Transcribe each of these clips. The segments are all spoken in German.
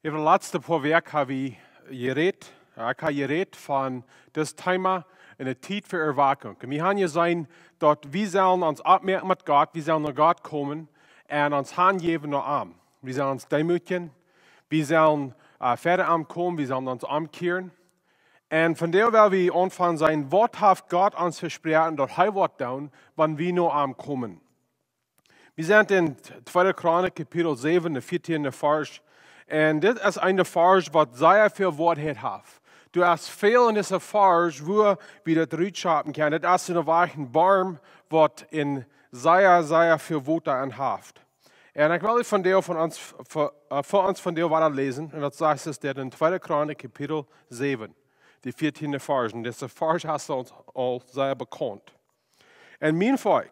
In de laatste paar weken heb ik geredet van das Thema in de tijd voor erwaking. En we gaan gezien dat we zullen ons opmerken met God, we zullen naar God komen en ons hand geven naar Hem. We zullen ons demütigen, we zullen verder aankomen, we zullen ons omkeren. En vandaar wil we aanvangen zijn, wat heeft God ons versprochen dat Hij wat doen, wanneer we naar Hem komen. We zijn in 2 Chronik, kapitel 7, de 14e vers. En dit is een vers wat zeer veel woordheid heeft. Du hast veel in deze vers, waar we dat uitschappen kunnen. Dit is een boom wat in zeer veel woorden in heeft. En ik wil van deel voor ons van deel wat lezen. En dat zegt dit in 2 Chronik, kapitel 7, de 14e vers. En deze vers is ons al zeer bekend. En mijn volk,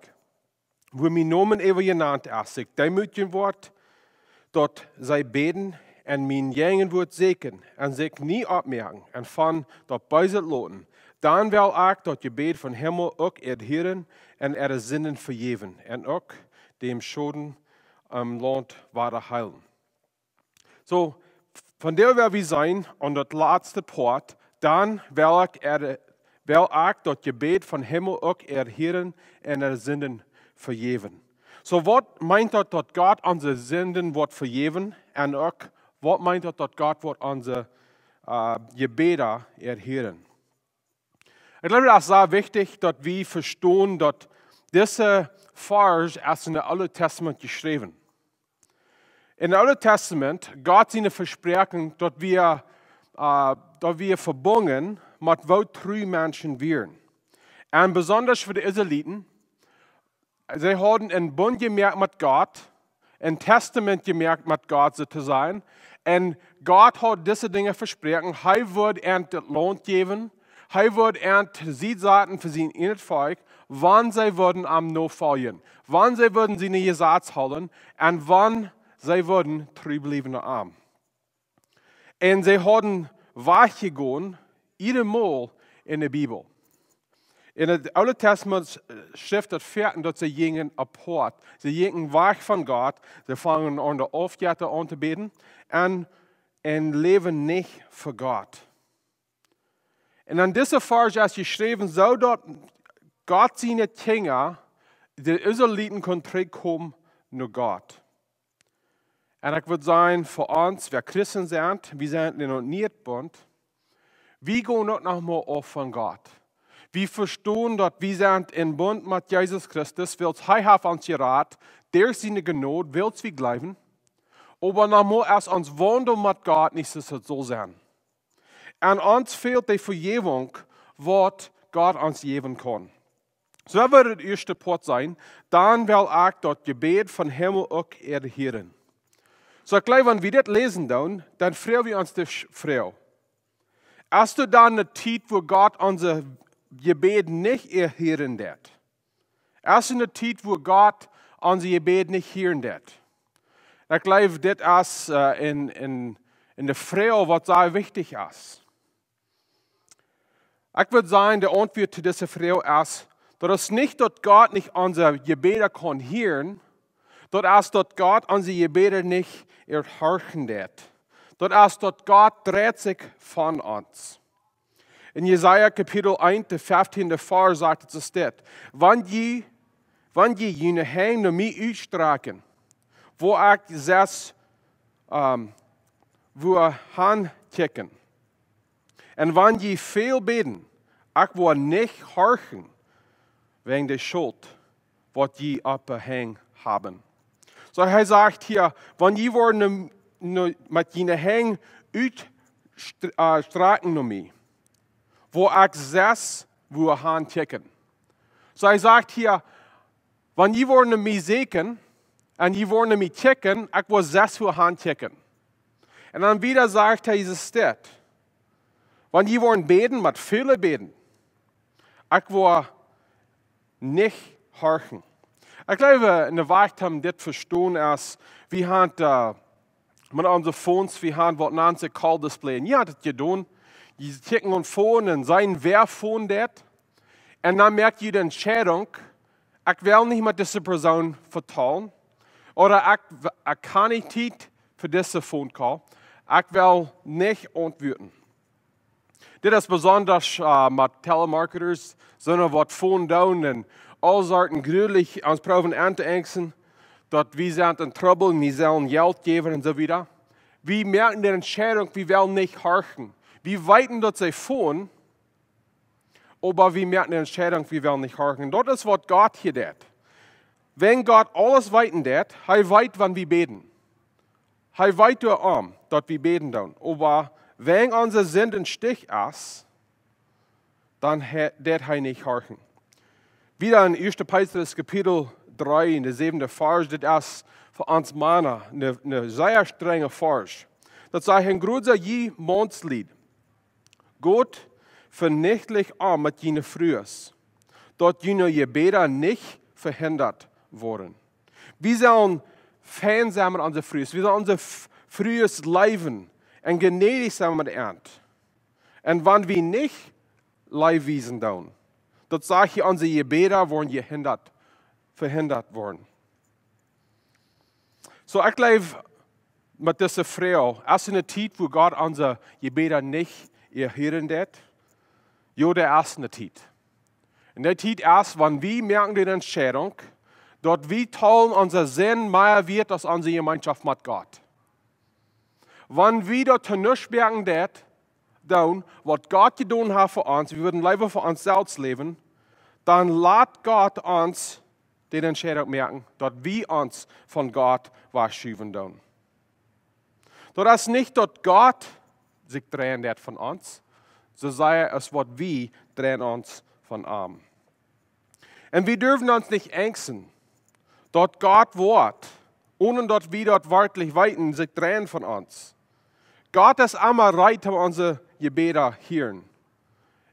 waar mijn namen even genannt is, ik demütigen wordt, dat zij beden en mijn jengen wordt zeken en zich niet opmerken en van dat buizet loten. Dan wil ik dat je bed van hemel ook erheren en er zinnen vergeven en ook dem Schoden land worden heilen. Zo, van der wil we zijn aan dat laatste poort, dan wil ik dat je bed van hemel ook erheren en er zinnen vergeven. So wat meint dat God onze zinden wordt vergeven en ook wat meint dat God wordt onze gebeden erheren. Ik glaube, dat is sehr wichtig, dat we verstaan dat deze vers is in het Oude Testament geschreven. In het Oude Testament, God zijn versprechen dat we verbunden met wat true mensen wären. En besonders voor de Israëlieten, zij hadden een bund gemerkt met God, een testament gemerkt met God zo te zijn. En God had deze dingen versproken. Hij wordt het land geven. Hij wordt het ziet zaten voor zijn in het volk, wanneer zij worden am navolgen. Wanneer zij worden zijn gezag houden en wanneer zij worden terugblijven naar hem. En zij hadden weggegaan, iedermaal in de Bijbel. In het Oude Testament schrift het verten dat ze gingen apart. Ze gingen weg van God. Ze vangen aan de afgoden aan te bidden en leven niet voor God. En aan deze vers is geschreven, zodat God zijn dingen, de Israëlieten kon terugkomen naar God. En ik wil zeggen, voor ons, wir Christen zijn, we zijn in een Nieuwbund, we gaan ook nog maar af van God. We verstaan dat we zijn in Bund met Jezus Christus, wils Hij heeft ons geraad, der zijn genade, wils we blijven. Aber normaal is ons wandel met God niet zo zijn. En ons fehlt de vergeving wat God ons geven kan. Zo wil het eerste punt zijn, dan wil ik dat gebed van hemel ook erheren. Zo ik geloof, wanneer we dit lezen doen, dan vragen we ons de vraag. Als du dan de tijd waar God onze gebed niet erheren deed. Als in de tijd waar God onze gebed niet heren deed. Ik geloof, dit is in de vraag wat zeer wichtig is. Ik wil zeggen, de antwoord op deze vraag is, dat is niet dat God niet onze gebeden kan heren, dat is dat God onze gebeden niet erhören deed. Dat is dat God dreht zich van ons. In Jesaja kapitel 1, de 15e vers sagt es dit. Wanneer je je hand naar mij uitstrekken, wo ik zes wo handchecken. En wanneer je veel bidden, ik wil niet horchen, wegen de schuld, wat je opgehangen hebben. So hij zegt hier, wanneer je worden met je hand uitstrekken naar mij, wo ik zes wil handchecken. So hij zegt hier, wanneer je worden mij zeken, en je worden mij checken, ik wil zes wil handchecken. En dan wieder zegt hij dit. Wanneer je worden beden, met vele beden, ik wil niet horchen. Ik geloof, in de wacht hebben dit verstaan als, we hebben met onze phones, we hebben wat nanze call display. En je had het gedaan. Je checken een phone en zijn wer phone dat. En dan merkt je de Entscheidung, ik wil niet met deze persoon vertalen. Oder ik kan niet tijd voor deze phone call. Ich will nicht antworten. Dit is besonders met telemarketers, sondern wat von down en all soorten gruwelijk ons proeven aan te engsten, dat we zijn in trouble en we zullen geld geven en so wieder. Wir merken die Entscheidung, wir wollen nicht horchen. Wir weiten, dass sie von, aber wir merken die Entscheidung, wir wollen nicht horchen. Das ist, was Gott hier tut. Wenn Gott alles weiten tut, er weit, wann wir beten. Er weit der Arm, dass wir beten dann. Aber wenn unser Sinn ein Stich ist, dann tut er nicht horchen. Wieder in 1. Petrus Kapitel 3, in der 7. Vers, das ist für uns Männer eine sehr strenge Vers. Das sagt ein großer Mondslied. Gott vernichtlich an mit jene Frühes, dort jene Gebete nicht verhindert wurden. Wir sollen Fan sein mit unser Frühes. Wir sollen unser Frühes leben und gnädig sein mit der Ernte. Und wenn wir nicht leibwiesen tun, das sagt hier, unsere Gebete wurden verhindert worden. So, ich glaube, mit dieser Frau, erst in der Zeit, wo Gott unsere Gebete nicht erhören wird, ja, der erste Zeit. In der Zeit erst, wenn wir merken die Entscheidung, dort wir teilen unser Sinn mehr wird als unsere Gemeinschaft mit Gott. Wenn wir dort nicht merken, dann, was Gott getan hat für uns, wir würden lieber für uns selbst leben, dann lässt Gott uns die Entscheidung merken, dass wir uns von Gott verschieben tun. Das ist nicht, dass Gott sich drehen wird von uns, so sei es, was wir drehen uns von ihm. Und wir dürfen uns nicht ängsten, dass Gott Wort, ohne dass wir dort wörtlich weiten, sich drehen von uns. Gott ist immer bereit, unsere Gebete hören.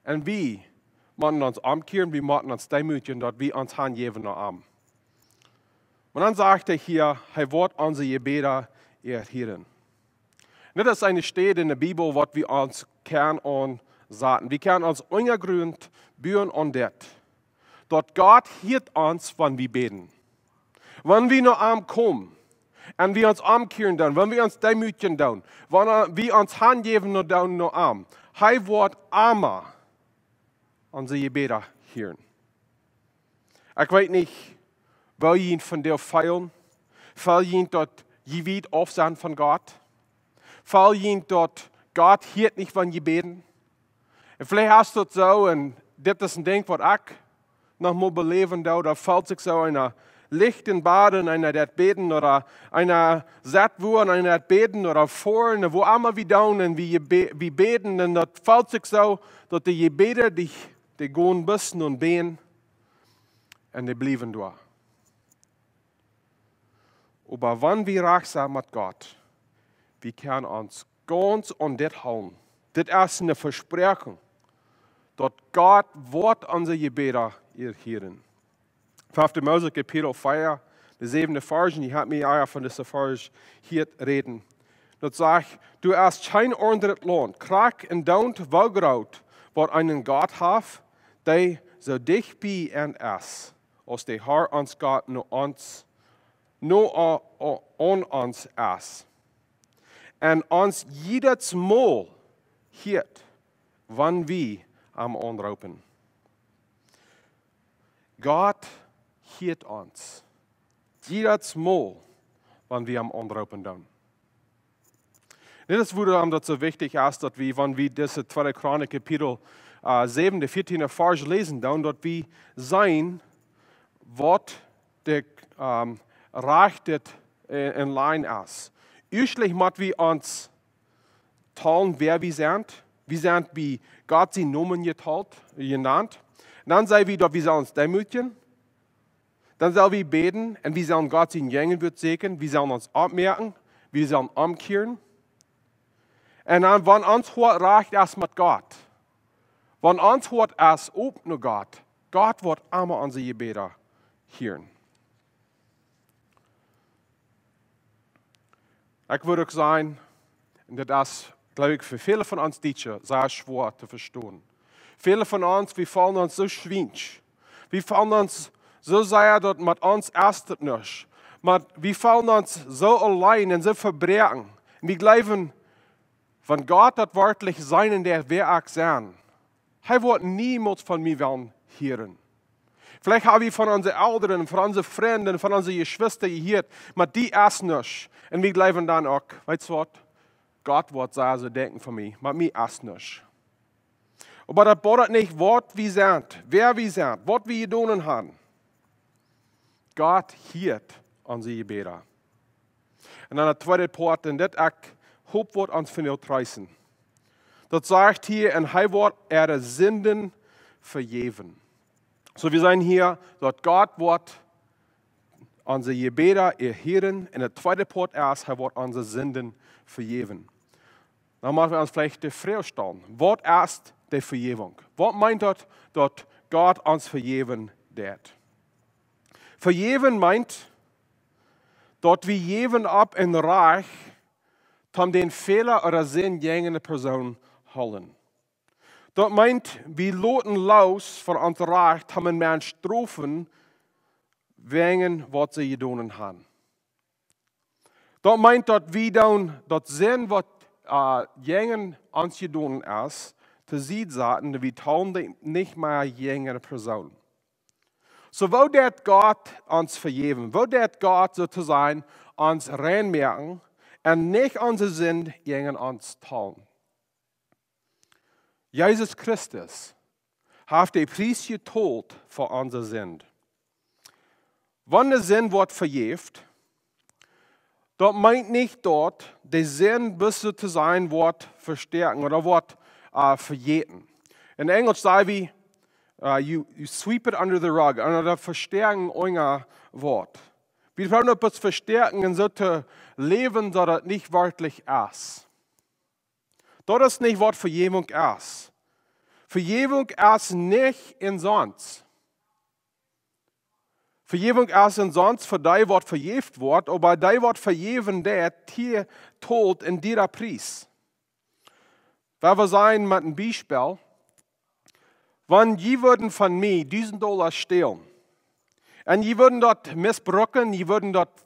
Und wir müssen uns umkehren, wir müssen uns demütigen, dass wir uns hingeben nach ihm. Und dann sagt er hier, er wird unsere Gebete erhören. Das ist eine Stelle in der Bibel, was wir uns kennen und sagen. Wir kennen uns ungegründet, bühren und das. Dort Gott hört uns, wenn wir beten. Wenn wir nach ihm kommen und wir uns umkehren, dann, wenn wir uns demütigen, dann, wenn wir uns hingeben nach ihm, er wird immer unsere Gebete hören. Ich weiß nicht, will ihn von dir feiern? Will ihn dort Gebet aufsehen von Gott? Will ihn dort Gott hört nicht, wenn wir beten? Und vielleicht hast du das so, und das ist ein Ding, was ich noch mal beleben da, oder fällt sich so einer lichten Baden, einer das beten, oder einer Sattwurm, einer das beten, oder vorne, wo immer wir down und wir beten, und das fällt sich so, dass die Gebete, die gehen bisschen und beten, und die bleiben da. Aber wenn wir rachsam mit Gott, wir können uns ganz an das halten. Das ist eine Versprechung, dass Gott wird unsere Gebete erhören. 5. Mose Kapitel 4, der 7. Vers, ich habe mir auch von dieser Vers hier reden. Das sagt, du hast kein anderes Land, krank und daunt wohlgraut, was einen Gott hat, der so dich bei und ist, als der Herr uns Gott nur an uns ist. Und uns jedes Mal hört, wann wir am Anrufen. Gott hört uns. Jedes Mal, wann wir am Anrufen tun. Das ist, warum das so wichtig ist, dass wir, wenn wir diese 2. Chronik Kapitel 7, der 14. Vers lesen, dann, dass wir sein, was der Recht in Line ist. Usually müssen wir uns teilen, wer wir sind. Wir sind wie Gott sie Namen genannt. Dann sagen wir, dass wir uns demütigen. Dann sollen wir beten und wir sollen Gott seinen Jungen wird segnen. Wir sollen uns abmerken. Wir sollen umkehren. Und dann, wenn uns hört, reicht es mit Gott. Wenn uns hört, es ob nur Gott. Gott wird immer unsere Gebete hören. Ich würde sagen, das ist, glaube ich, für viele von uns Deutsche sehr schwer zu verstehen. Viele von uns, wir fühlen uns so schwindig. Wir fühlen uns so sehr, dass mit uns erst nicht. Wir fühlen uns so allein und so verbrechen. Wir glauben, Wenn Gott das wörtlich sein in der wer ich sein, er wird niemals von mir wollen hören. Vielleicht habe ich von unseren Eltern, von unseren Freunden, von unseren Geschwistern gehört, aber die erst nicht. Und wir bleiben dann auch, weißt du was? Gott wird sagen, so denken von mir, aber mir erst nicht. Aber das bedeutet nicht, was wir sind, wer wir sind, was wir getan haben. Gott hört unsere Gebete. Und dann der zweite Part, und das wird uns vernieuwt reißen. Das sagt hier, und er wird ihre Sünden vergeben. So, wir sehen hier, dass Gott wird unsere Gebete erhören. Und der zweite Part ist, er wird unsere Sünden vergeben. Dann machen wir uns vielleicht die Frage stellen, was ist die Vergebung? Was meint das, dass Gott uns vergeben wird? Vergeben meint, dass wir geben ab in Reich, um den Fehler oder Sinn jene Person holen. Das meint, wir loten los von unserem Reich, um einen Strafen wegen, was sie getan haben. Das meint, dass wir dann das sehen, was jenen uns getan ist, zu sehen sagen, wir tun nicht mehr jene Person. So, wo wird Gott uns vergeben? Wo wird Gott sozusagen uns reinmerken und nicht unsere Sinn gegen uns tun? Jesus Christus hat den Preis gezahlt für unsere Sinn. Wenn der Sinn wird vergeben, das meint nicht dort, der Sinn bis sozusagen wird verstärken oder wird verjäten. In Englisch sagen wir, you sweep it under the rug, oder verstärken euer Wort. Wir brauchen etwas verstärken und so zu leben, dass das nicht wörtlich ist. Das ist nicht, was Vergebung ist. Vergebung ist nicht in sonst. Vergebung ist in sonst für die, was vergeben wird, aber die, was vergeben wird, hier tut in dieser Preis. Weil wir sagen mit einem Beispiel, wenn die würden von mir $1.000 stehlen, und die würden dort missbrauchen, die würden dort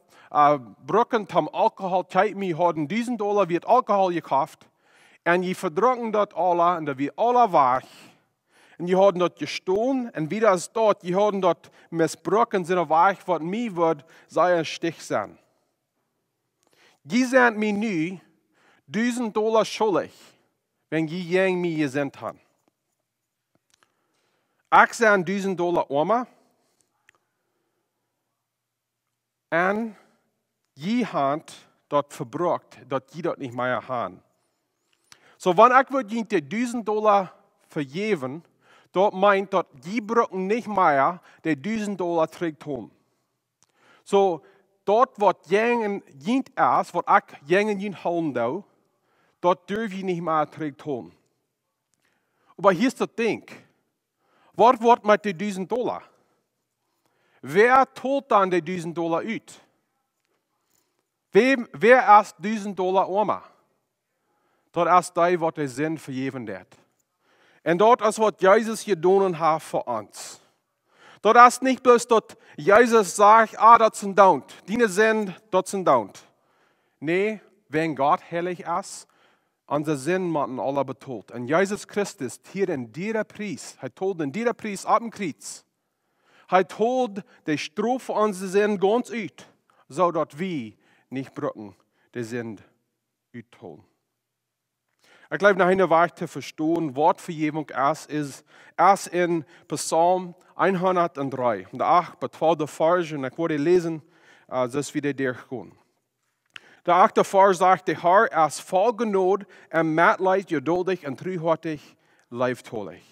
brücken zum Alkohol, mir haben $1.000 wird Alkohol gekauft, und die verdrücken dort alle, und da wird alle wach, und die haben dort gestohlen, und wieder ist dort, die haben dort missbrauchen, sind wach, was mir wird, sei ein Stich sein. Die sind mir nu $1.000 schuldig, wenn die gegen mich gesendet haben. Ich sage $1.000 armer, und die Hand dort verbraucht, dass die dort nicht mehr haben. So, wenn ich würde $1.000 vergeben, dort meint, dass die brauchen nicht mehr die $1.000 trägt tun. So, dort, was jenen jint ist, was ich jenen jint holen darf, dort dürfen ich nicht mehr trägt tun. Aber hier ist das Ding. Was wird mit den $1.000? Wer tut dann die $1.000 uit? Wer ist $1.000 armer? Das ist die, was der Sinn vergeben wird. Und dort ist, was Jesus getan hat für uns. Das ist nicht bloß, dass Jesus sagt, das sind Daunt. Die sind, das sind Daunt. Nee, wenn Gott herrlich ist, unser Sinn machen alle betont. Und Jesus Christus hier in dieser Preis, er told in dieser Preis ab dem Kreuz, er told die Strafe unserer Sinn ganz uit, so dass wir nicht brücken, die Sinn uitholen. Ich glaube, nach einer Weile zu verstehen, Wortvergebung ist in Psalm 103. Und 8, bei 12 Vers, und ich würde lesen, das wieder durchgehen. Der 8. Vers sagt, der Herr ist voll Gnade und Mitleid, geduldig und treuherzig, leibtüchtig.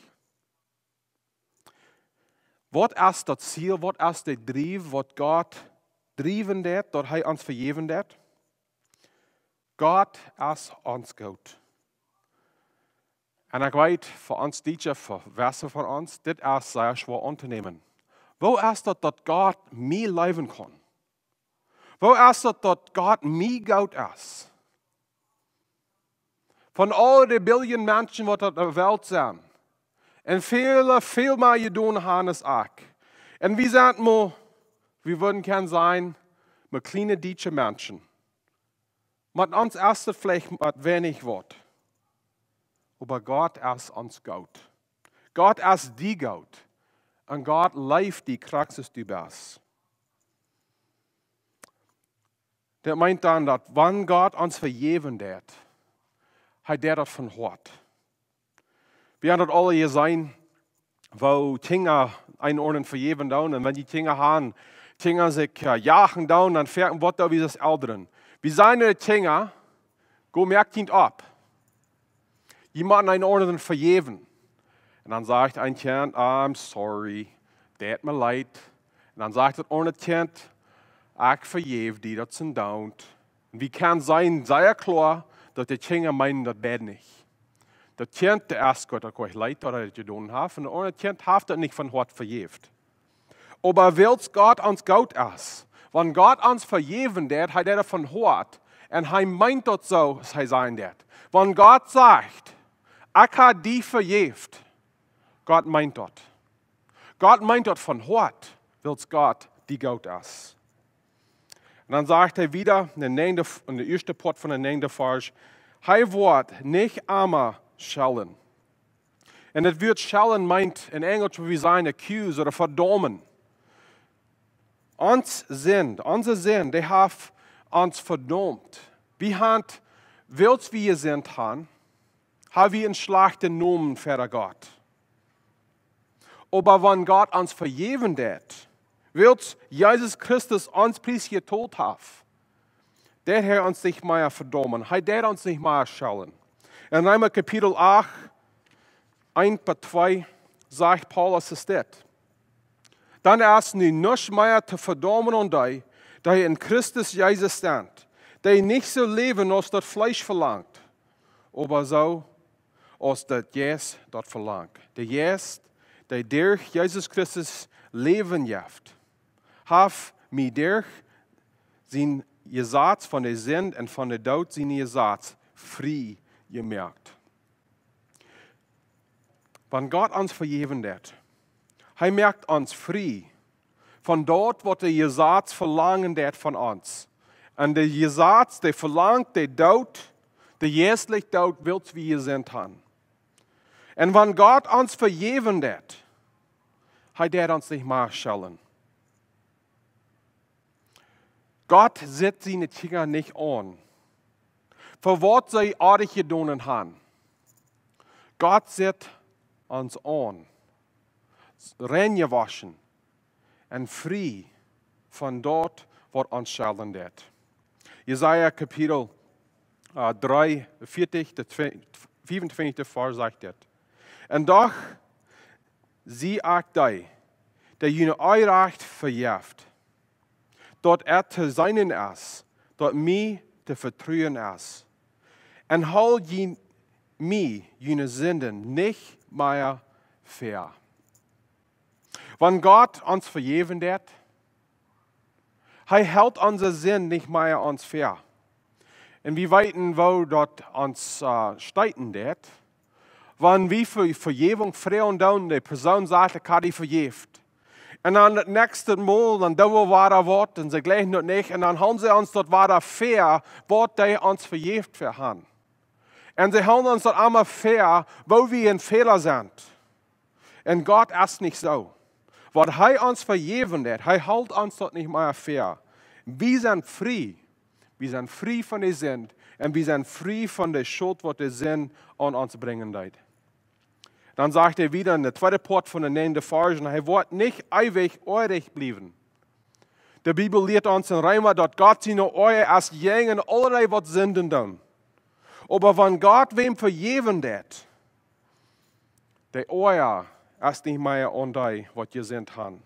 Was ist das Ziel, was ist der Drive, was Gott driven wird, dass er uns vergeben wird? Gott ist uns gut. Und ich weiß, für uns Deutsche, für Wässer von uns, das ist sehr schwer anzunehmen. Wo ist das, dass Gott mir leben kann? Wo ist das, dass Gott mir gut ist? Von all den Billionen Menschen, die auf der Welt sind, und viele, viel mehr getan haben als ich. Und wir sind wir würden gerne sein, mit kleinen deutschen Menschen. Mit uns erst vielleicht mit wenig Wort. aber Gott ist uns gut. Gott ist die gut. Und Gott leeft die Praxis du bist. Das meint dann, dass wenn Gott uns vergeben hat, hat er das von Hort. Wir haben das alle gesehen, wo Kinder einordnen vergeben down, und wenn die Kinder haben, Kinder sich jagen down, dann fährt Gott da wie das Älteren. Wie seine Kinder, go merkt Kind ab. Jemanden einordnen vergeben. Und dann sagt ein Kind, I'm sorry, tut mir leid. Und dann sagt das andere Kind, ich vergebe die, das sind down. Und wie kann sein, sehr klar, dass die Kinder meinen, das bad nicht. Das Kind, der erst Gott, euch leid, dass er das getan hat, und das andere Kind hat das nicht von Gott vergeben. Aber weil Gott uns gut ist, wenn Gott uns vergeben hat, hat er von Gott, und er meint das so, sei sein wird. Wenn Gott sagt, ich habe die vergeben, Gott meint das. Gott meint das von Gott, weil Gott die gut ist. Und dann sagt er wieder, in der ersten Part von der nächsten Vers, er wird nicht einmal schelten. Und das Wort schelten meint in Englisch, wie sein accuse oder verdammen. Unser Sinn, der hat uns verdammt. Wir haben, weil wir sind, haben wir einen schlechten Namen für Gott. Aber wenn Gott uns vergeben hat, weil Jesus Christus uns Preis getötet hat, der hat uns nicht mehr verdammen, er hat uns nicht mehr schelten. In Römer Kapitel 8, 1 bis 2, sagt Paulus es das. Dann ist nu nicht mehr zu verdammen und die in Christus Jesus stand, die nicht so leben, als das Fleisch verlangt, aber so, als das Jesus dort verlangt. Der Jesus, der durch Jesus Christus Leben hat mir durch sein Gesetz von der Sünde und von der Tod sein Gesetz frei gemacht. Wenn Gott uns vergeben hat, er merkt uns frei von dort, was der Gesetz verlangen hat von uns. Und der Gesetz, der verlangt, der Tod, der jährliche Tod, will wir sind haben. Und wenn Gott uns vergeben hat, er uns nicht mehr schelten. Gott sieht seine Kinder nicht an, für was sie artig getan haben. Gott sieht uns an, reingewaschen und frei von dort, was uns schelten wird. Jesaja Kapitel 3, 25. Vers sagt das. Und doch zie ik die, der jene Euracht verjeft, dort te seinen is, dort mij te vertrouwen is. En hal mij jene Sünden nicht mehr fair. Wenn Gott uns vergeben hat, hält unsere Sinn nicht mehr uns fair. Und wir weiten, wo dort uns steiten wird, wenn wir für Vergebung fragen, dann die Person sagt, ich habe die vergeben. Und dann das nächste Mal, dann da war er was, und sie gleichen das nicht, und dann haben sie uns dort war fair, was die uns vergeben für haben. Und sie haben uns dort einmal fair, wo wir in Fehler sind. Und Gott ist nicht so. Was uns vergeben hat, hält uns dort nicht mehr fair. Wir sind frei. Wir sind frei von der Sünde. Und wir sind frei von der Schuld, was der Sinn an uns bringen wird. Dann sagt er wieder in der zweiten Part von der nächsten Versen, er wird nicht ewig eurig bleiben. Die Bibel lehrt uns in Römer, dass Gott sie nur euer als jenen allerlei was Sünden tun. Aber wenn Gott wem vergeben hat, der euer ist nicht mehr an die, was ihr sind haben.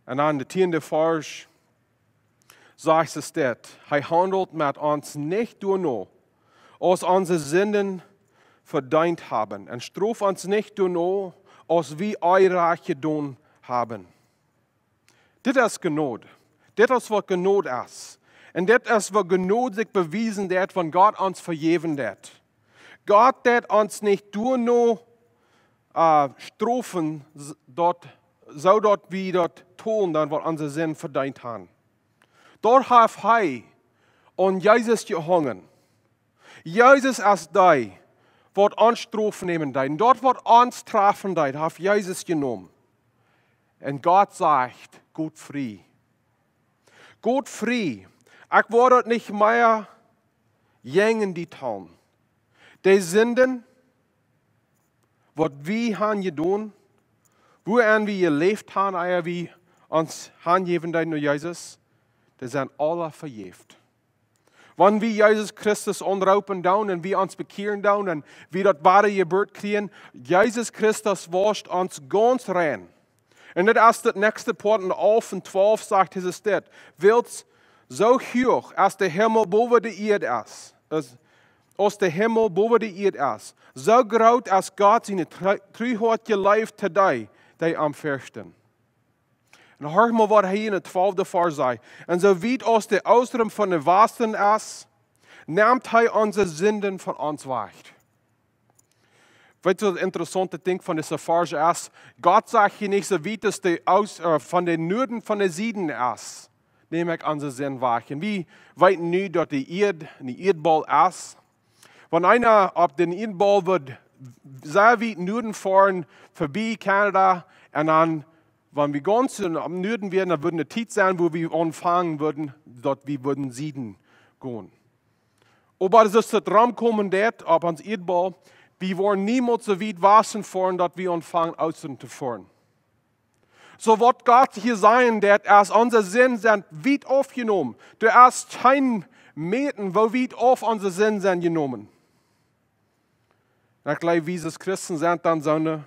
Und dann der 10. Vers sagt es das, er handelt mit uns nicht nur, aus unseren Sünden verdient haben. Und straft uns nicht nur, als wir Unrecht getan haben. Das ist Gnade. Das ist, was Gnade ist. Und das ist, was Gnade sich bewiesen hat, wenn Gott uns vergeben hat. Gott hat uns nicht nur strafen, so dort wir dort tun, dann was unsere Sinn verdient haben. Dort hat er und Jesus gehangen. Jezus als die, wordt ons straf nemen deed. En dort wordt ons strafen deed, heeft Jezus genomen. En God sagt, gut frei. Gut frei. Ik word het niet meer jengen die toon. Die Sünden, wat we han gedaan, woran we geleefd han, eer we ons handgeven deed naar Jezus, die zijn alle vergeeft. Wanneer we Jezus Christus onderhouden doen en we ons bekeren doen en we dat ware gebeurt krijgen, Jezus Christus wascht ons ganz rein. En dat is het nächste punt in 11 en 12 sagt Jesus dit. Wilt zo hoog als de hemel boven de aarde is, als de hemel boven de aarde is, zo groot als God zijn trouwheid geleefd today, die am versten. En hoor maar wat hij in het 12e vers zei. En zo weet als de oostrum van de westen is, neemt hij onze zinden van ons weg. Weet je wat het interessante ding van deze vers is? God zegt hier niet zo weet als de van de noorden van de zuiden is. Neem ik onze zin weg. En wie weet nu dat de aardbol is? Wanneer einer op de aardbol wordt sehr weit noorden fahren, voorbij Canada, en dan wenn wir ganz am Norden werden, dann würde eine Zeit sein, wo wir anfangen würden, dort wir würden Süden gehen. Aber es ist der Traum kommen, dort, ab ans Erdball, wir wollen niemals so weit waschen fahren, dass wir anfangen, außen zu fahren. So wird Gott hier sein, dort erst unsere Sinn sind weit aufgenommen. Du hast kein Meten, wo weit auf unsere Sinn sind genommen. Ich glaube, wir als Christen sind dann so eine,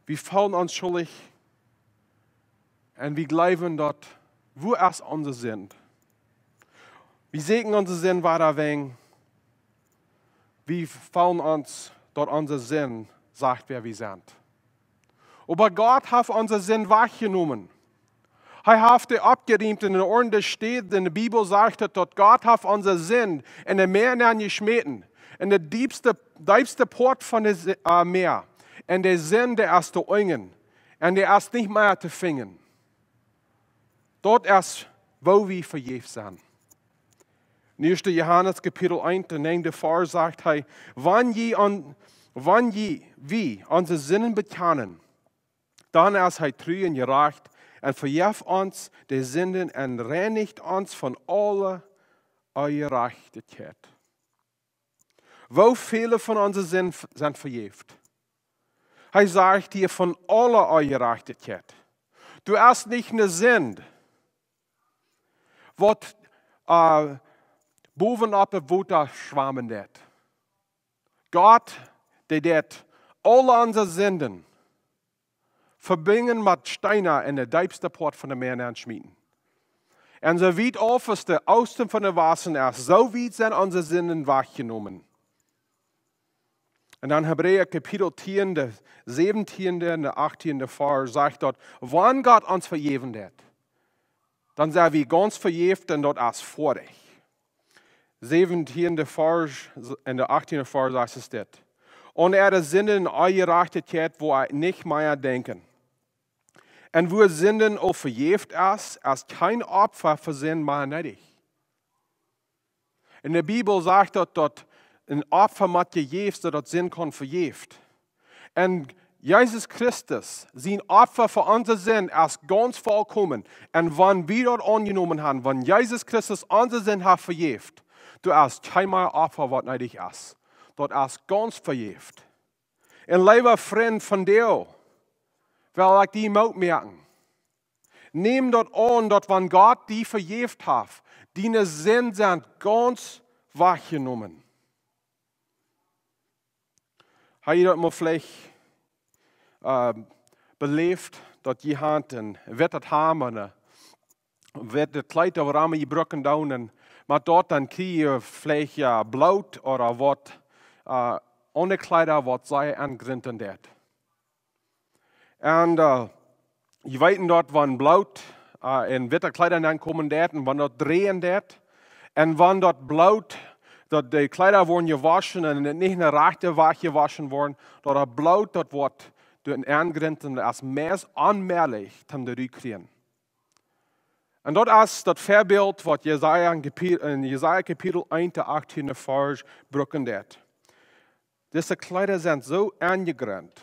wir fallen uns schuldig und wir glauben dort, wo es unsere sind. Wir sehen unsere Sinn weiter wegen. Wir fallen uns dort unser Sinn, sagt wer wir sind. Aber Gott hat unser Sinn weggenommen. Er hat die abgeriemt in der Ordnung steht, in der Bibel sagt es, dass Gott hat unser Sinn in der Meer geschmeten, in der tiefste Port von der Meer. En de zin der is te oingen. En der is niet meer te vingen. Dat is wo we vergeeft zijn. In 1. Johannes Kapitel 1, de 9e vers sagt hij, wanneer wie onze zinnen bekennen, dan is hij trouw en gerecht en vergeeft ons de zinden en reinigt ons van alle ongerechtigheid. Wo vele van onze zinnen zijn vergeeft. Hij sagt hier von aller Ungerechtigkeit. Du hast nicht eine Sünde, wat bovenop het water schwammen deed. Gott, der deed alle unsere Sünden verbringen mit Steinen in der diepste Port von der Meer schmieden. Und so weit auf, als der Osten von der Wasser ist, so weit sind unsere Sünden weggenommen. Und dann Hebräer Kapitel 10, der 17. und der 18. Vers sagt dort, wann Gott uns vergeben hat, dann sind wir ganz vergeben und dort als vorig. 17. Vers und der 18. Vers sagt es das. Und der Sünden Ungerechtigkeit, wo nicht mehr denken. Und wo Sünden auch vergeben ist kein Opfer für Sünden mehr nötig. In der Bibel sagt dort, een offer moet gegeven zodat zin kan vergeeft. En Jezus Christus, zijn offer voor onze zin is ganz volkomen. En wanneer we dat aangenomen hebben, wanneer Jezus Christus onze zin heeft vergeeft, dan is geen meer offer wat nodig is. Dat is ganz vergeeft. En lieber vriend van jou, wil ik die moet merken. Neem dat aan, dat wanneer God die vergeeft heeft, die zin zijn ganz weggenomen. Heb je dat maar vielleicht beleefd, dat je hand en werd het ham en werd het kleid over je brokken doen en maar dort dan krijg je vielleicht ja bloot of wat onderkleider wat zij aangrinten deed. En je weet dort wanneer bloot en witte kleider dan komen deed en wanneer dat drehen deed en wanneer dat bloot dat de kleider worden gewaschen en niet een rechte weg gewaschen worden, dat het bloot dat wordt door een aangrinten als meest aanmerkelijk te de krijgen. En dat is dat voorbeeld wat in Jesaja kapitel 1 tot 18 vers brukken dat. Deze kleider zijn zo aangegrend.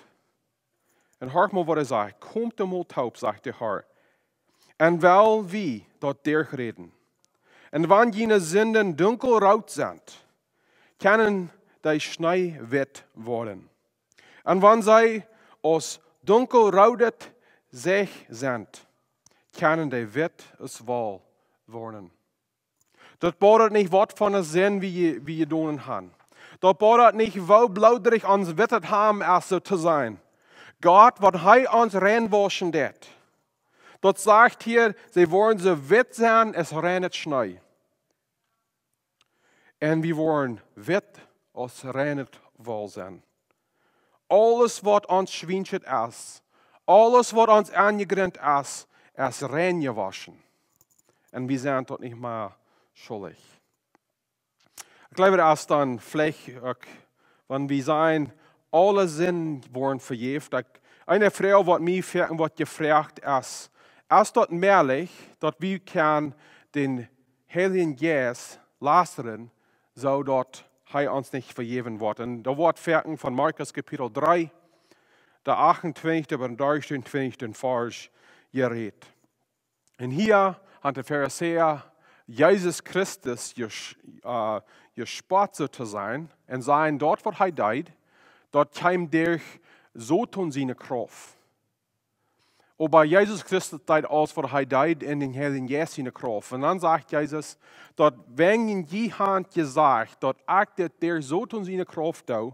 En hoor maar wat hij zegt. Komt de mol taub, zegt de Heer. En wel wie dat dergreden. En wanneer jene zinden dunkelrood zijn, kunnen die snij wit worden. En wanneer zij als dunkelroudet zich zijn, kunnen die wit als wal worden. Dat betekent niet wat van een zin wie je doen gaan. Dat betekent niet wel blauwdrig ons wittet haben als zo te zijn. God, wat hij ons reinwaschen deed. Dat zegt hier, ze worden zo wit zijn als rein snij. En we worden wit als rein wal zijn. Alles wat ons schwinschet is, alles wat ons aangegrend is rein gewaschen. En we zijn tot niet meer schuldig. Ik geloof dat als dan vielleicht, wanneer we zijn, alle zin worden vergeven. Eine vrouw wat mij wat gevraagd is dat merklich, dat we kan den Heiligen Geest luisteren, zodat hij ons niet vergeven wordt. En dat wordt verken van Markus kapitel 3, de 28 en 23 vers gereed. En hier had de Pharisäer Jezus Christus gespot zo te zijn en zijn dat wat hij deed, dat kwam durch zo tot zijn kracht. Aber Jesus Christus deed alles wat hij deed in den Heiligen Geest zijn kracht. En dan zegt Jezus, dat wenn je hand gezegd, dat ik dit der zo tot zijn kracht doe,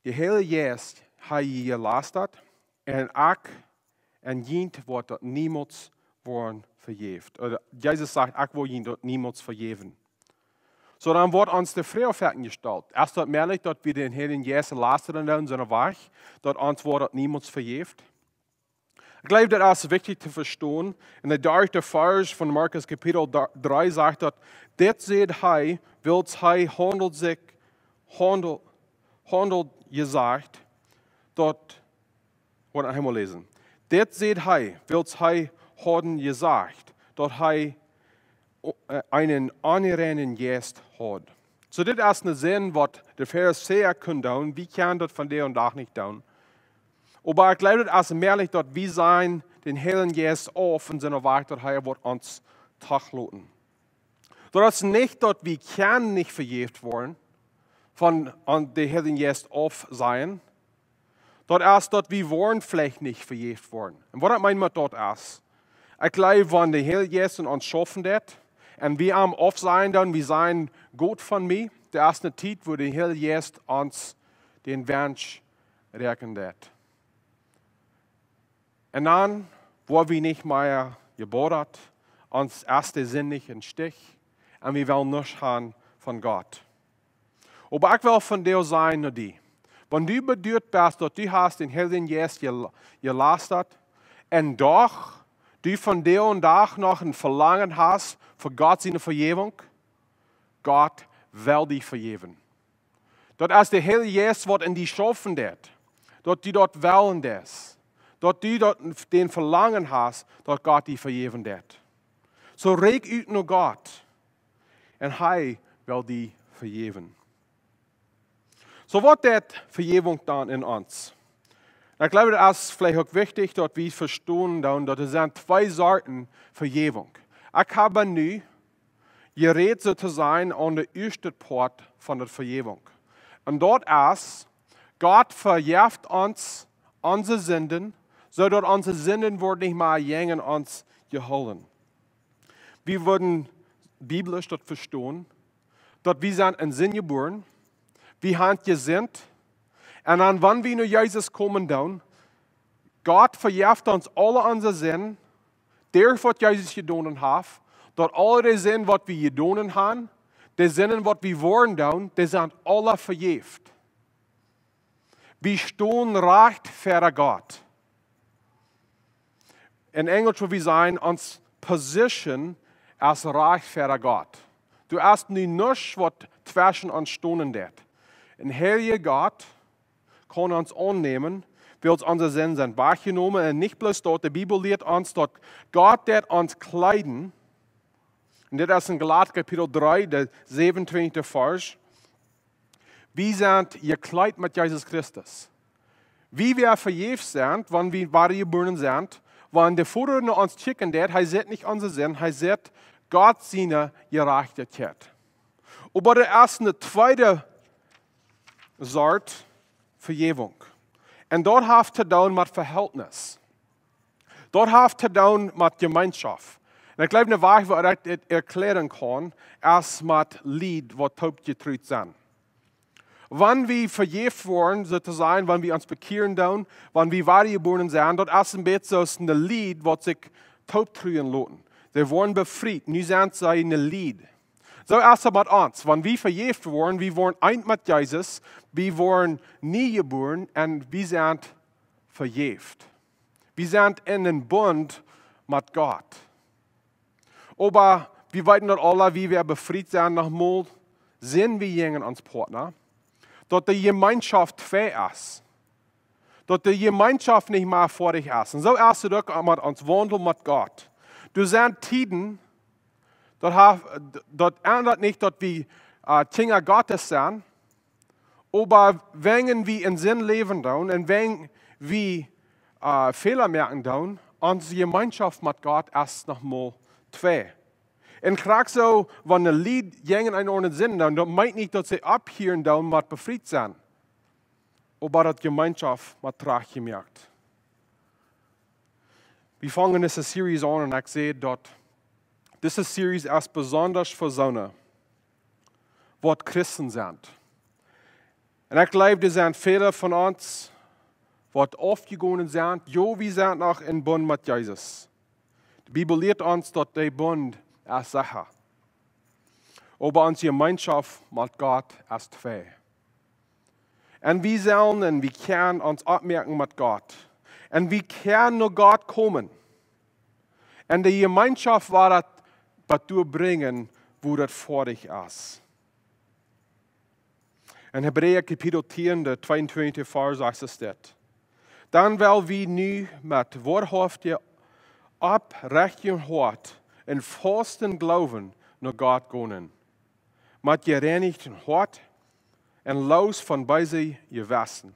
de Heilige Geest hij je gelasterd en ik en jent wordt dat niemand worden vergeven. Jezus zegt, ik wil je dat niemand vergeven. So dan wordt ons de vrouw gesteld. Is dat merklich dat we den Heiligen Geest lasteren in zijn weg, dat ons wordt dat niemand vergeeft? Ik geloof dat is wichtig te verstaan. In de derde vers van Markus kapitel 3 zegt dat, dit zegt hij, wilt hij handelt gezegd, dat, wat ik moet lezen. Dit zegt hij, wilt hij hadden gezegd, dat hij einen onreinen Geest hat. So dit is een zin wat de Pharisäer kunnen doen. Wie kan dat van de dag niet doen? Maar ik geloof dat is merklich dat we zijn den Heiligen Geest auf in zijn werk dat hij wordt ons tagloten. Dat is niet dat we kan niet vergeven worden van de Heiligen Geest auf zijn. Dat is dat we worden vielleicht niet vergeven worden. En wat ik meen met dat is, ik geloof van de Heilige Geest ons schaffen dat. En we am auf zijn dan, we zijn goed van mij. De is een tijd waar de Heilige Geest ons den wens werken deed. En dan, waar we niet meer geboren, ons eerste zin niet in stich. En we willen niets gaan van God. Maar ik wil van deel zijn naar die. Wanneer du beduurd bent dat du hast den Heiligen Geest gelastert en doch du von deel en dag nog een verlangen hast voor God zijn vergeving, God wil die vergeven. Dat is de Heilige Geest wat in die schaffen deed. Dat du dat willen des. Dat du dat den verlangen hast, dat God die vergeven deed. So reik uit naar God. En hij wil die vergeven. So wat deed vergeving dan in ons? Ik geloof dat is vielleicht ook wichtig dat we verstaan dat er zijn twee soorten vergeving. Ik heb nu gereed zo te zijn aan de eerste part van de vergeving. En dat is, God vergeeft ons onze zinden, zodat onze zinden worden niet meer gegen ons gehouden. We worden biblisch dat verstaan, dat we zijn in zin geboren, we hebben gezind, en dan wanneer we naar Jezus komen dan, God vergeeft ons alle onze zinnen, door wat Jezus gedaan heeft, dat alle de zinnen wat we gedaan hebben, de zinnen wat we worden doen, die zijn alle vergeven. We staan recht voor God. In Engels wil we zijn, ons position is recht voor God. Du hast nu nichts wat zwischen ons stonden deed. Een heilige God kan ons aannemen, wird unsere Sünden sind wahrgenommen. Und nicht bloß dort, die Bibel lehrt uns, dass Gott wird uns kleiden. Und das ist in Galater Kapitel 3, der 27. Vers. Wir sind gekleidet mit Jesus Christus. Wie wir verjährt sind, wenn wir wahre geboren sind, wenn der Vater uns schicken wird, er sieht nicht unsere Sinn, er sieht Gott seine Gerechtigkeit. Aber der erste und zweite Sort Vergebung. Und dort hat zu tun mit Verhältnis. Dort hat zu tun mit Gemeinschaft. Und ich glaube, eine Wahrheit, die ich das erklären kann, ist mit Lied, was taubgetrüht sind. Wenn wir vergeben worden, sozusagen, wenn wir uns bekehren tun, wenn wir wiedergeboren sind, dort ist ein bisschen so ein Lied, was sich taubtrühen lassen. Sie wurden befreit, nun sind sie ein Lied. So ist es mit uns. Wenn wir vergeben wurden, wir wurden eins mit Jesus, wir wurden nie geboren und wir sind vergeben. Wir sind in den Bund mit Gott. Aber wir wissen nicht alle, wie wir befreit sind nochmal, sehen wir gegen uns Partner, dass die Gemeinschaft fair ist. Dass die Gemeinschaft nicht mehr vor dich ist. Und so ist es auch mit uns Wandel mit Gott. Du sind Tiden, das ändert nicht, dass wir Kinder Gottes sind, aber wenn wir in Sinn leben tun und wenn wir Fehler merken tun, unsere Gemeinschaft mit Gott ist nochmal zwei. Und gerade so, wenn ein Lied gegen einen anderen Sinn tun, das meint nicht, dass sie abhören tun, mit befreit sind, aber dass die Gemeinschaft mit Trag gemerkt. Wir fangen diese Serie an und ich sehe, dass diese Serie ist besonders für Sonne, was Christen sind. Und ich glaube, das sind viele von uns, die aufgegangen sind, jo, wir sind noch in Bund mit Jesus. Die Bibel lehrt uns, dass der Bund ist sicher. Aber unsere Gemeinschaft mit Gott ist zwei. Und wir sollen und wir können uns abmerken mit Gott. Und wir können nur Gott kommen. Und die Gemeinschaft war das, was du bringen, wo das vor dich ist. In Hebräer Kapitel 10, der 22. Vers sagt es das. Dann weil wir nu mit wahrhaftiger Abrechten Hort in festen Glauben nach Gott gehen. Mit gereinigten Hort und los von beise gewaschen.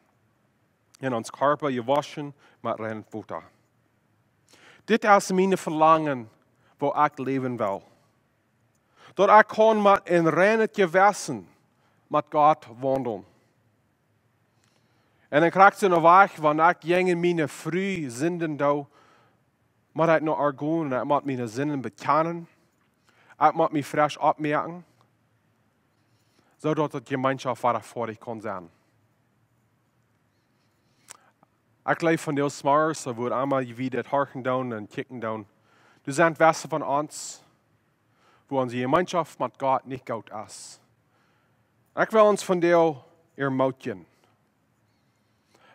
In ons Körper gewaschen mit reinem Wasser. Dit is mijn verlangen, wo ich leben will. Dat ich kann mit in reinem Gewassen mit Gott wandeln. Und dann kriegst du eine Weg, wenn ich gegen meine früh Sünden da, muss ich noch argehen, ich muss meine Sünden bekennen, ich muss mich frisch abmerken, sodass die Gemeinschaft weiter vor dich kann sein. Ich glaube von den Smars, wo wir einmal wieder horchen down und kicken down. Du sind Wässer von uns, wo unsere Gemeinschaft mit Gott nicht gut ist. Ich will uns von dir ermutigen.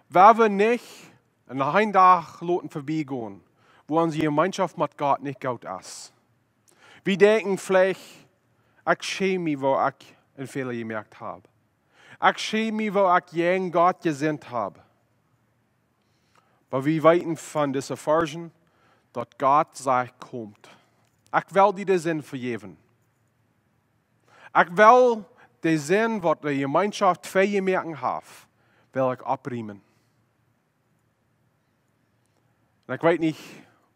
Wenn wir nicht einen Tag vorbeigehen, wo unsere Gemeinschaft mit Gott nicht gut ist. Wir denken vielleicht, ich schäme mich, wo ich einen Fehler gemerkt habe. Ich schäme mich, wo ich gegen Gott gesinnt habe. Aber wir wissen von dieser Version, dass Gott sagt, kommt. Ich will dir den Sinn vergeben. Ich will den Sinn, was die Gemeinschaft vergemerkt hat, will ich abriemen. Und ich weiß nicht,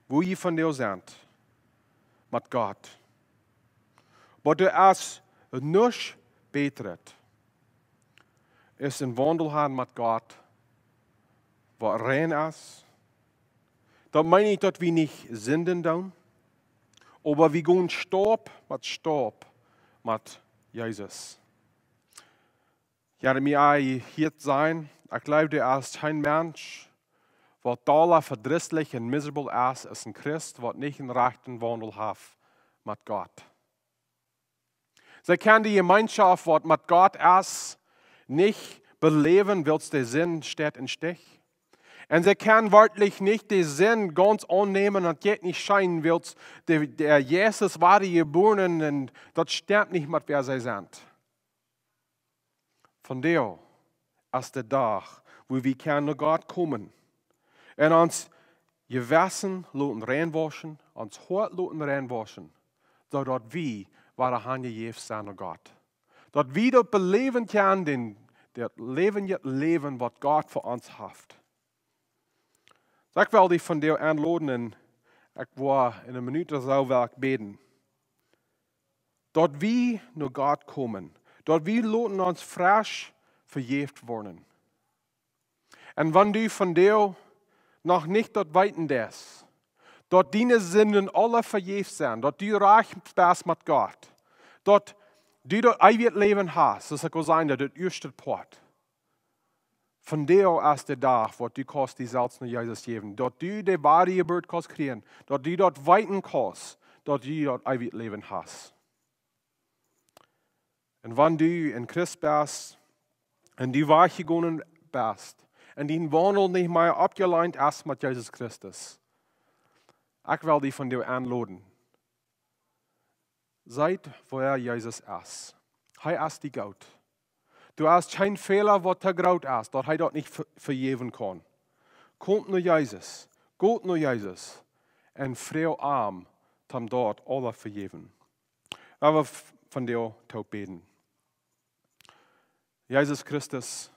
wo ihr von dir seid, mit Gott. Aber du hast nicht betret, ist ein Wandel haben mit Gott, was rein ist. Das meine ich, dass wir nicht Sünden tun, aber wir gehen Stopp mit Jesus. Jeremia hier sein, ich glaube, er ist kein Mensch, was total verdrießlich und miserable ist, als ein Christ, was nicht einen rechten Wandel hat mit Gott. Sie können die Gemeinschaft, was mit Gott ist, nicht beleben, weil der Sinn steht im Stich. Und sie können wörtlich nicht den Sinn ganz annehmen und geht nicht scheinen, weil der Jesus war die Geborenen und das stimmt nicht mit wer sie sind. Von der ist der Tag, wo wir können zu Gott kommen. En ons gewissen laten reinwaschen, ons hart laten reinwaschen, zodat we waar han gegeven zijn door God. Dat we dat beleven kunnen, dat leven wat God voor ons heeft. Dus ik wil die van jou aanladen en ik wil in een minuut of zo wil ik beden. Dat we naar God komen. Dat we laten ons frisch vergeven worden. En wanneer du van jou nog niet dat weten des, dat die zinnen alle vergeven zijn, dat du reich bent met God, dat du dat eeuwig leven hast, zoals ik al zei, dat het eerste poort. Van jou is de dag, wat du kost die zelfs naar Jezus geven, dat du de ware geboorte kost krijgen, dat du dat weten kost, dat du dat eeuwig leven hast. En wanneer du in Christus bent, en du weggegaan bent, en die wandel niet meer opgeleid is met Jezus Christus, ik wil die van jou aanladen. Zijt waar Jezus is. Hij is die goud. Du hast geen Fehler, wat te groot is, dat hij dat niet vergeven kan. Komt naar Jezus. Gaat naar Jezus. En vrij arm, dan dort alle vergeven. Laten we van jou te beden. Jezus Christus,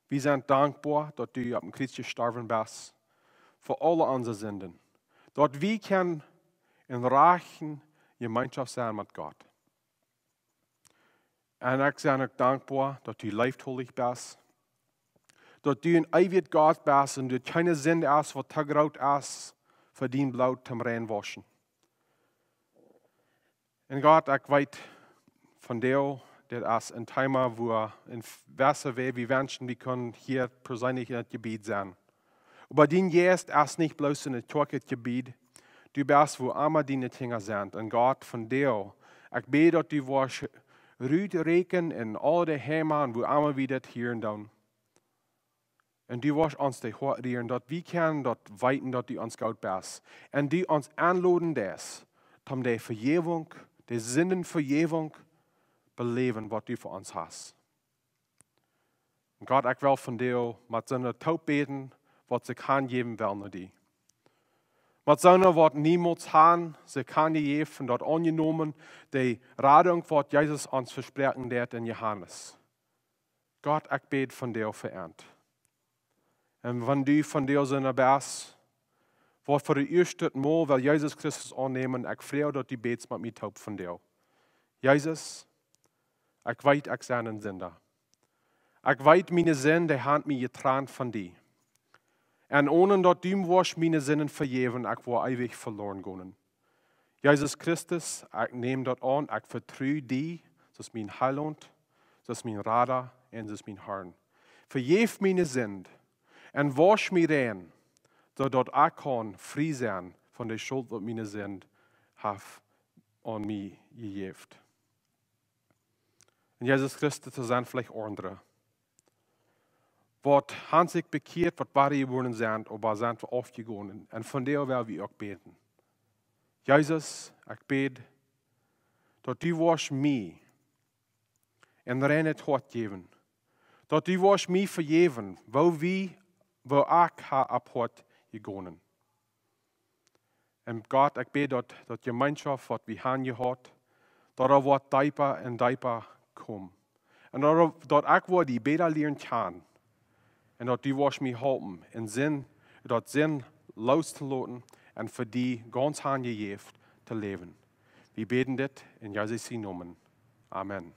we zijn dankbaar dat du op een kruis gestorven bent. Voor alle onze zinden. Dat we kunnen in reichen gemeenschap zijn met God. En ik ben ook dankbaar dat u liefdollig bent. Dat u een eeuwig God bent en dat geen zonde is wat te groot is voor die bloed te reinwaschen. En God, ik weet van jou, dat is een thema waar in welke we wensen, we kunnen hier persoonlijk in het gebied zijn. Maar die geest is niet bloos in het gebied. Du bent wo allemaal die dingen zijn. En God, van jou, ik bid dat u was ruud reken in alle de heimen, wo allemaal we dat hier doen. En du was ons de hart rieren, dat we kunnen dat weten dat u ons goed bent. En die ons aanladen des, om de vergeving, de zinnenvergeving, beleven wat u voor ons has. God, ik wil van jou met zo'n taub beten, wat ze kan geven wil naar die. Met zo'n wat niemand han, ze kan je geven dat ongenomen, de radung wat Jezus ons verspreken deed in Johannes. God, ik bid van jou verant. En wanneer du van jou zijn best, wat voor de eerste maal wil Jezus Christus aannemen, ik vrees dat die beets met mij taub van jou. Jezus, ik weet, ik ben een zinder. Ik weet, mijn zin, die hand mij getraan van die. En ohne dat du was mijn zinnen vergeven, ik word eeuwig verloren gaan. Jezus Christus, ik neem dat aan, ik vertrouw die, dat is mijn heiland, dat is mijn radar en dat is mijn Herrn. Vergeef mijn zin en wasch mij rein, zodat ik kan vrij zijn van de schuld, wat mijn zin heeft aan mij gegeven. En Jezus Christus, er zijn vielleicht andere. Wat han zich bekeerd, wat waar geworden zijn, of waar zijn we afgegaan. En van daar willen we ook beten. Jezus, ik bid, dat u was mij en reinheid hart geven. Dat u was mij vergeven, waar ik ha op hart gegaan. En God, ik bid dat gemeenschap wat we han gehad, dat er wat dieper en dieper komt. En dat ik wat die beter leren kan. En dat die was mij helpen in dat zin los te laten en voor die ganz aangegeven te leven. We beten dit in Jezus' naam. Amen.